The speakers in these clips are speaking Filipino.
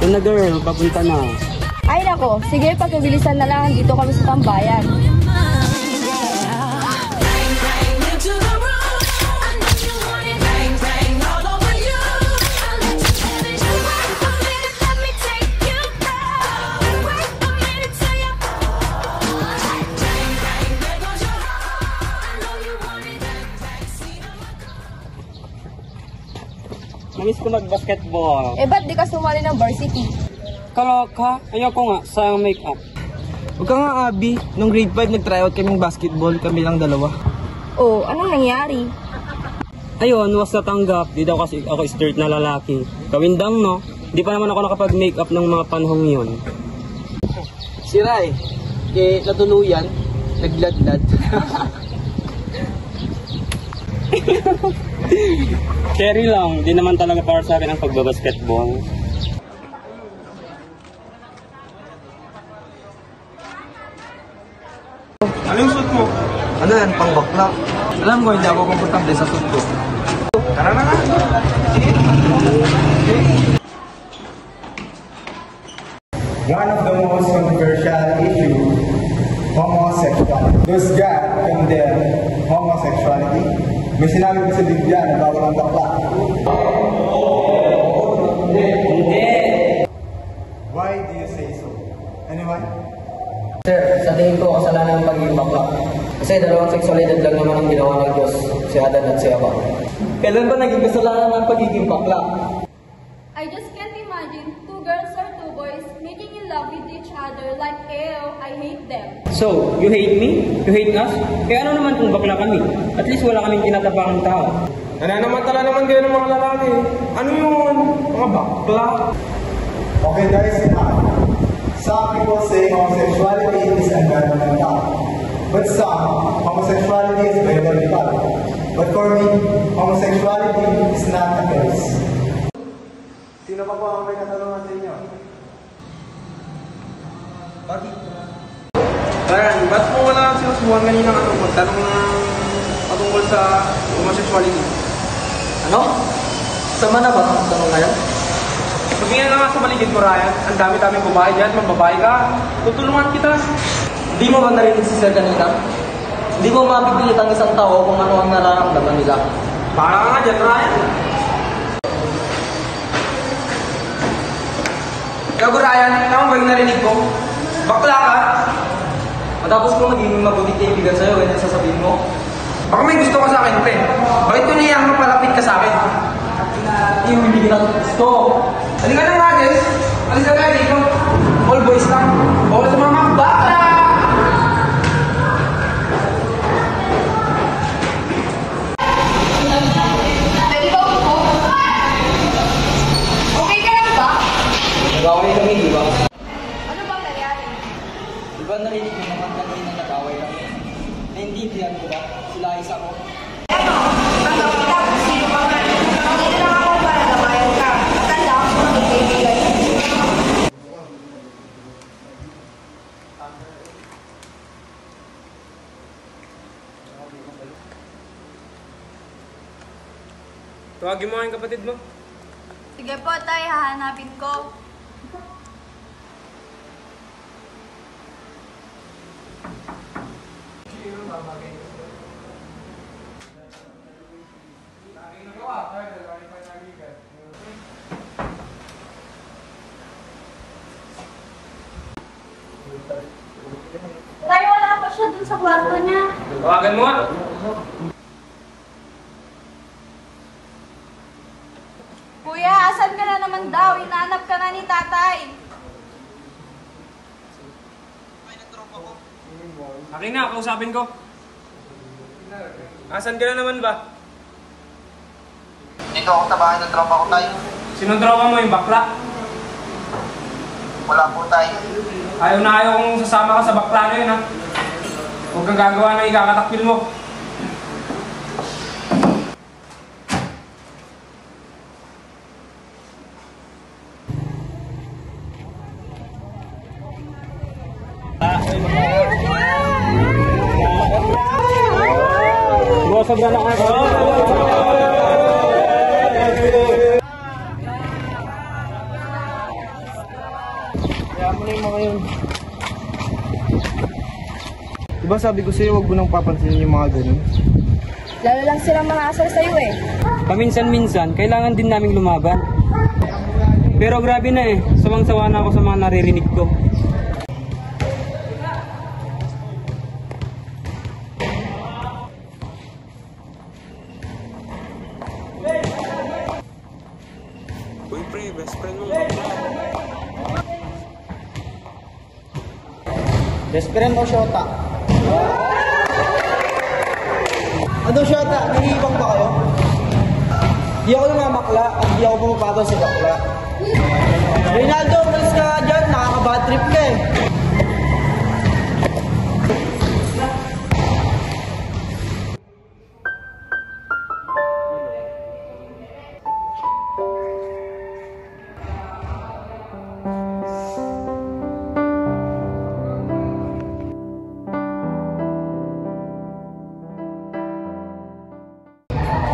Yun na girl, papunta na. Ay nako, sige pagkabilisan na lang, dito kami sa tambayan. Namiss ko mag-basketball. Eh ba't di ka sumali ng varsity? Kaloka, ayoko nga, sayang make-up. Huwag ka nga, Abby. Nung grade 5, nag-tryout kaming basketball. Kami lang dalawa. Oh, anong nangyari? Ayun, was natanggap. Di daw kasi ako straight na lalaki. Kawindang no, di pa naman ako nakapag-makeup ng mga panahong yun. Si Rai, natuluyan, nagladlad. Cherry lang, di naman talaga para sa akin ang pagbabasketball. Ano yung suit mo? Ano yan, pang bakla? Alam ko, hindi ako komportable sa suit ko. Tara na nga. One of the most controversial issues, homosexuality. Those guys condemn homosexuality. May sinabi ko sa Biblia na bawal ang bakla. Why do you say so? Anyone? Sir, sa tingin ko kasalanan ng pagiging bakla. Kasi dalawang seksualidad lang naman ang ginawa ng Diyos, si Adan at si Eva. Kailan ba naging kasalanan ng pagiging bakla? I just can't imagine two girls or two boys making in love with each other like, ew, I hate them. So, you hate me? You hate us? Kaya ano naman kung bakla kami? At least wala kaming tinatapakang tao. Nananamantala naman kayo ng mga lalaki. Ano yun? Mga bakla? Okay guys, some people say homosexuality is environmental. But some, homosexuality is biological. But for me, homosexuality is not a choice. Sino pa po ang may katanungan sa inyo? Bakit? Ryan, ba't mo wala sinusubuhan kanina magtanong patungkol sa homosexuality? Ano? Sama na ba ang tanong ngayon? Pagingin na nga sa paligid ko, Ryan. Ang dami-daming babae dyan. Magbabae ka. Tutulungan kita. Di mo ba narinig si Sir kanina? Di mo mapipilit ang isang tao kung ano ang nararamdaman nila. Para ka nga dyan, Ryan. Gago, Ryan. Tama ba yung narinig ko? Bakla ka. Matapos ko maging mabuting kaibigan sa'yo, ganyan sasabihin mo? Baka may gusto ka sa akin, pre. Bakit ko niyang mapalapit ka sa akin? Hindi kita gusto. Halika na nga, Jess. Alis na tayo dito. All boys lang. Bawal sa mga bakla! Okay ka lang ba? Nag-away kami, di ba? Ano bang nangyari? Di ba narinig mo naman kanina nag-away kami? Naintindihan ko ba? Sila isa ko. Tawagin mo ang kapatid mo. Sige po, tay, hahanapin ko. Tay, wala pa siya dun sa kwarto niya. Tawagan mo nga. Kuya, asan ka na naman daw? Hinahanap ka na ni tatay. Akin na, kausapin ko. Asan ka na naman ba? Dito ako sa bahay ng tropa ko, tay. Sinong tropa mo yung bakla? Wala po, tay. Ayaw na ayaw kong sasama ka sa bakla na yun, ha? Huwag kang gagawa ng ikakatakpil mo. sobra na ako. Kaya mo na yung mga yun. Diba sabi ko sa'yo, huwag mo nang papansinin yung mga ganun? Lalo lang silang mga asar sa'yo eh. Paminsan-minsan, kailangan din naming lumaban. Pero grabe na eh, sawang-sawa na ako sa mga naririnig ko. Uy pre, best friend mo. Best friend mo, Shota. Ano, Shota? Nangihibang ba kayo? Di ako namamakla at di ako pumapatol sa bakla. Rinaldo, umalis ka dyan. Nakaka-bad trip ka eh.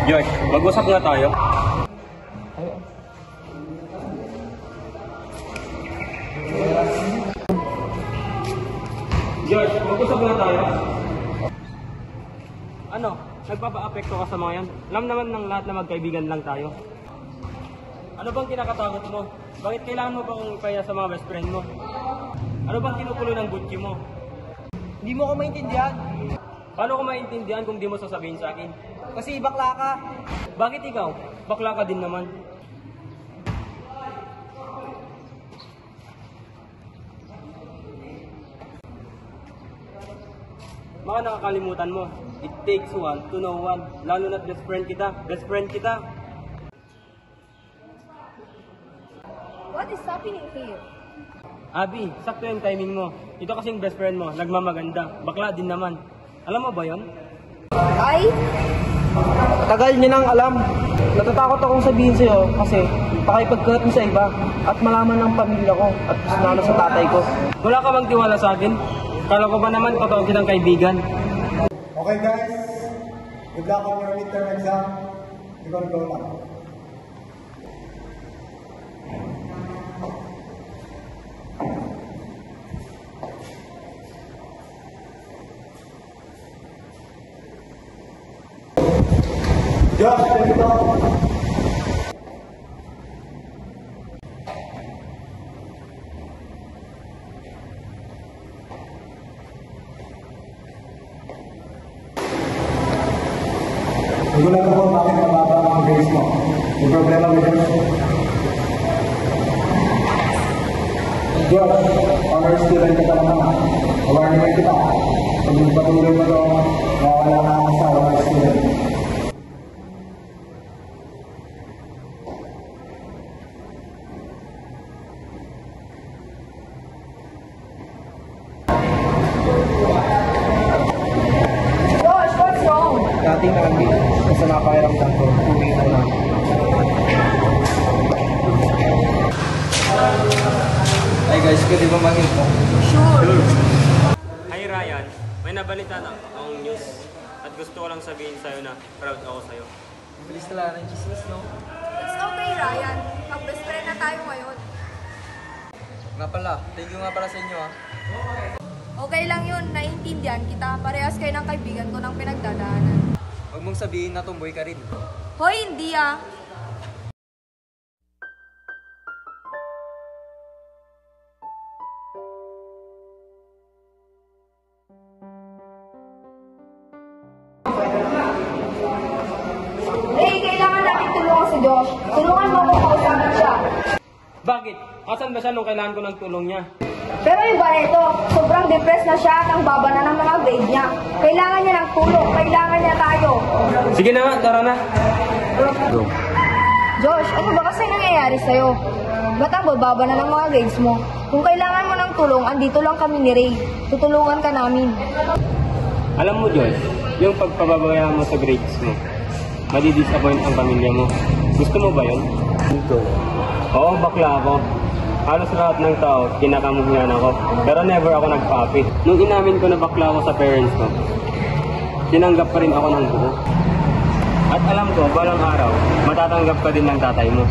George, mag-usap nga tayo. George, mag-usap nga tayo. Ano? Nagpapa-apekto ka sa mga yan? Alam naman ng lahat na magkaibigan lang tayo. Ano bang kinakatakot mo? Bakit kailangan mo pa kong ipaya sa mga best friend mo? Ano bang kinukulo ng Gucci mo? Hindi mo ko maintindihan. Paano ko maintindihan kung di mo sasabihin sa akin? Kasi bakla ka. Bakit ikaw? Bakla ka din naman. Baka nakakalimutan mo. It takes one to know one. Lalo na't best friend kita. Best friend kita. What is happening here? Abi, sakto yung timing mo. Ito kasing best friend mo, nagmamaganda. Bakla din naman. Alam mo ba yon? Ay, Tagal niya nang alam. Natatakot akong sabihin sa'yo kasi pakipagkalat mo sa iba at malaman ng pamilya ko at lalo sa tatay ko. Wala ka bang tiwala sa akin? Kala ko ba naman totoo kitang kaibigan? Okay guys, good luck on your midterm exam. You're gonna go now. Josh, let me go. Nagulat ako bakit mababa ang grades mo. May problema ba dyan? Josh, honor student ka naman. Award naman kita. Pag magpatuloy mo ito, mawawala na ang asawa ng student. Josh, what's wrong? Dati na hindi kasi napakiramdam ko. Kumita na. Hi guys, pwede ba mag-hit mo? Hi Ryan, may nabalita na akong news at gusto ko lang sabihin sa'yo na proud ako sa'yo. Bilis talaga ng chismis, no? It's okay, Ryan. Mag-best friend na tayo ngayon. Nga pala, thank you nga pala sa inyo Okay lang yun, naiintindihan kita. Parehas kayo ng kaibigan ko ng pinagdadaanan. Huwag mong sabihin na tumboy ka rin. Hoy, hindi ah. Hey, kailangan natin tulungan si Josh. Tulungan mo ko kausapin siya. Bakit? Asan ba siya nung kailangan ko ng tulong niya? Pero iba nito, sobrang depressed na siya at ang baba na ng mga grade niya. Kailangan niya ng tulong, kailangan niya tayo. Sige na nga, tara na. Josh, ano ba kasi nangyayari sa'yo? Ba't ang bababa na ng mga grades mo? Kung kailangan mo ng tulong, andito lang kami ni Ray. Tutulungan ka namin. Alam mo, Joyce, yung pagpababaya mo sa grades mo, madidisappoint ang pamilya mo. Gusto mo ba yun? Gusto. Oo, bakla ako. Halos lahat ng tao, kinakamuhian ako. Pero never ako nagpapi. Nung inamin ko na bakla ako sa parents ko, tinanggap pa rin ako ng buo. At alam ko, balang araw, matatanggap ka din ng tatay mo.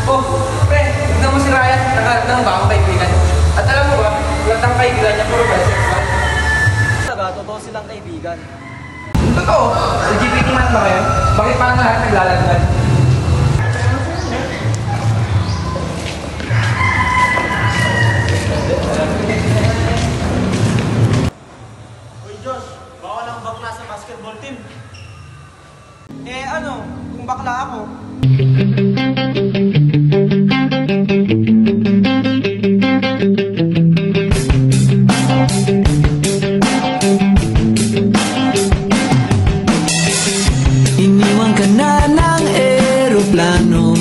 Oh, pre, tignan mo si Ryan. Nakaharap ng bagong kaibigan. At alam mo ba, lahat ng kaibigan niya puro best lang. Saga, totoo silang kaibigan. Totoo? LGBT man ba kayo? Bakit parang lahat naglalagdan? Uy, Josh, baka lang bakla sa basketball team. Eh ano, kung bakla ako, Iniwan ka na ng eroplano.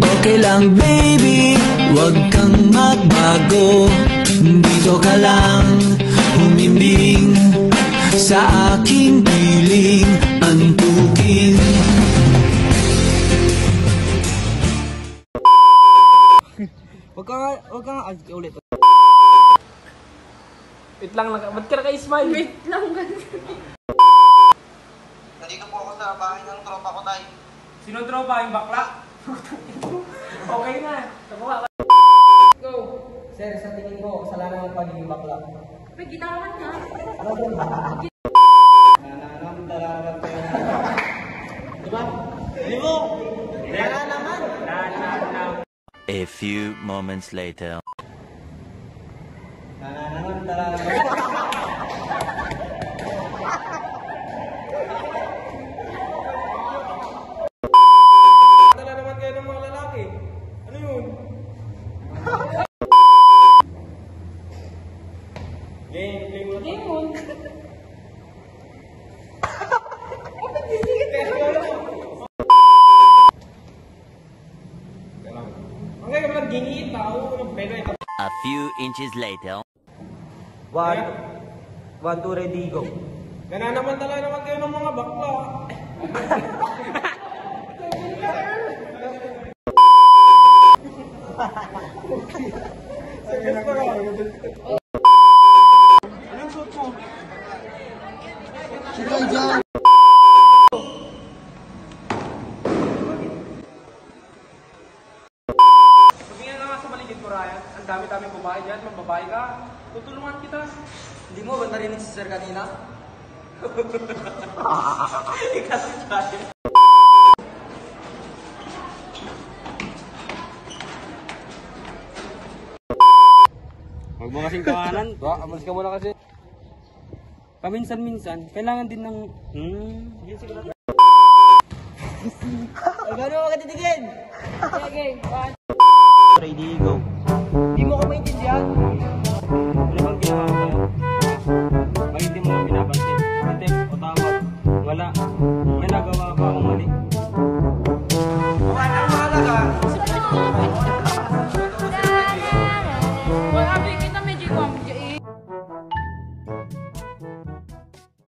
Okay lang baby, wag kang magbago. Dito ka lang humimbing sa aking piling antukin. wag ka nga ulit. Wait lang, ba't ka naka-smile? Wait lang, ganun. Nandito po ako sa bahay ng tropa ko, Tay. Sino tropa? Yung bakla? Okay na. Nakuha ka. Go. Sir, sa tingin ko, kasalanan ng pagiging bakla. May ginawa niya. Diba? Hindi mo! Wala naman! A few moments later. Tala naman kayo ng mga lalaki. Ano yun? Game mo. Game mo. Ang gaya naman, giniit na ako ng pera. A few inches later. 1, 2, ready, go. Nananamantala naman kayo ng mga bakla. Tingnan na nga sa paligid mo, Ryan. Ang dami-daming babae dyan. Magbabae ka. Tutulungan kita. Hindi mo ba narinig si Sir kanina? Ikaw si Johnny. Huwag mo kasing tawanan. Amalis ka muna kasi. Paminsan-minsan, kailangan din ng... Ay, gano'n ka titigin? Okay, one. Ready, go. Hindi mo ko maintindihan. Ano bang ginawa ko sa'yo? Pag hindi mo nga pinapansin, titip o tawag, wala. May nagawa pa akong mali.